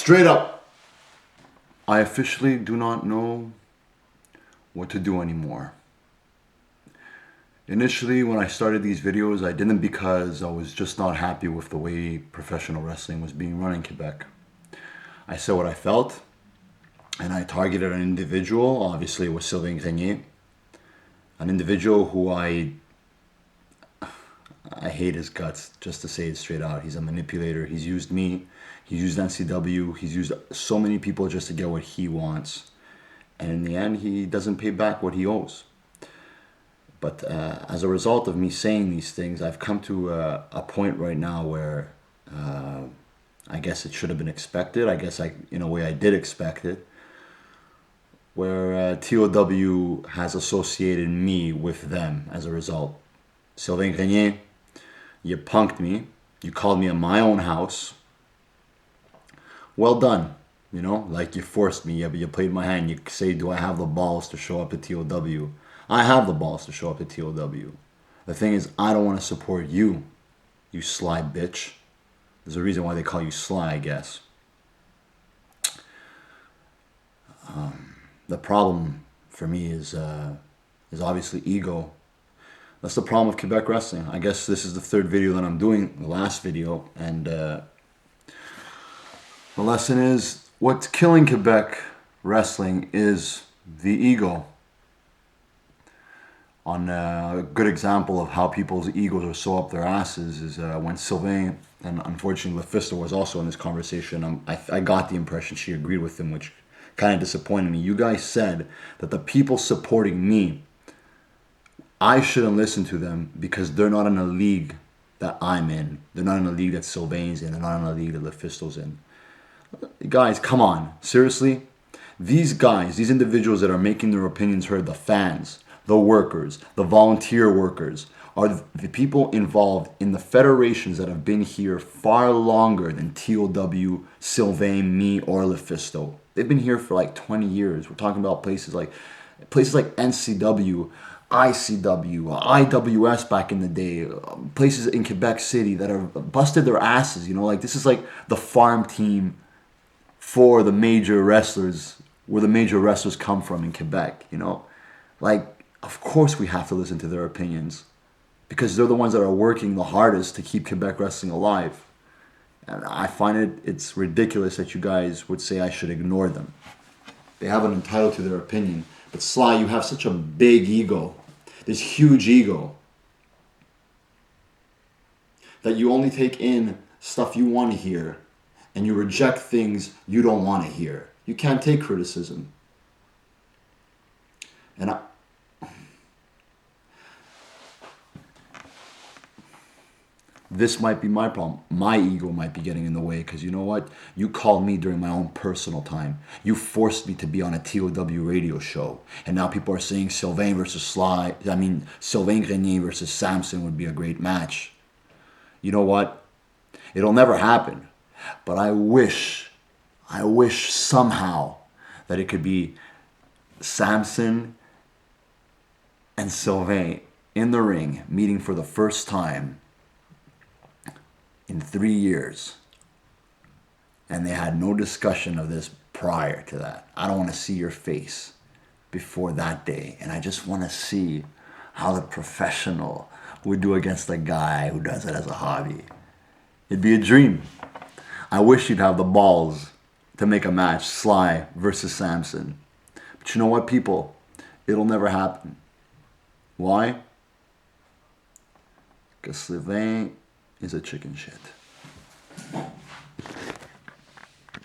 Straight up, I officially do not know what to do anymore. Initially, when I started these videos, I didn't because I was just not happy with the way professional wrestling was being run in Quebec. I said what I felt, and I targeted an individual. Obviously, it was Sylvain Grenier, an individual who I hate his guts, just to say it straight out. He's a manipulator. He's used me. He's used NCW. He's used so many people just to get what he wants. And in the end, he doesn't pay back what he owes. But as a result of me saying these things, I've come to a point right now where I guess it should have been expected. I guess in a way I did expect it. Where TOW has associated me with them as a result. Sylvain Grenier, you punked me. You called me in my own house. Well done. You know, like you forced me. Yeah, but you played my hand. You say, do I have the balls to show up at TOW? I have the balls to show up at TOW. The thing is, I don't want to support you, you sly bitch. There's a reason why they call you sly, I guess. The problem for me is obviously ego. That's the problem with Quebec wrestling. I guess this is the third video that I'm doing, the last video, and the lesson is what's killing Quebec wrestling is the ego. On a good example of how people's egos are so up their asses is when Sylvain, and unfortunately LaFista was also in this conversation, I got the impression she agreed with him, which kind of disappointed me. You guys said that the people supporting me, I shouldn't listen to them because they're not in a league that I'm in. They're not in a league that Sylvain's in. They're not in a league that LaFisto's in. Guys, come on. Seriously? These guys, these individuals that are making their opinions heard, the fans, the workers, the volunteer workers, are the people involved in the federations that have been here far longer than TOW, Sylvain, me, or LaFisto. They've been here for like 20 years. We're talking about places like NCW, ICW, IWS back in the day, places in Quebec City that have busted their asses. You know, like this is like the farm team for the major wrestlers, where the major wrestlers come from in Quebec. You know, like of course we have to listen to their opinions because they're the ones that are working the hardest to keep Quebec wrestling alive. And I find it's ridiculous that you guys would say I should ignore them. They have an entitled to their opinion. But Sly, you have such a big ego, this huge ego, that you only take in stuff you want to hear and you reject things you don't want to hear. You can't take criticism. And this might be my problem. My ego might be getting in the way because you know what? You called me during my own personal time. You forced me to be on a TOW radio show. And now people are saying Sylvain Grenier versus Samson would be a great match. You know what? It'll never happen. But I wish somehow that it could be Samson and Sylvain in the ring meeting for the first time in 3 years. And they had no discussion of this prior to that. I don't want to see your face before that day. And I just want to see how the professional would do against the guy who does it as a hobby. It'd be a dream. I wish you'd have the balls to make a match, Sly versus Samson. But you know what, people? It'll never happen. Why? Because Sylvain is a chicken shit.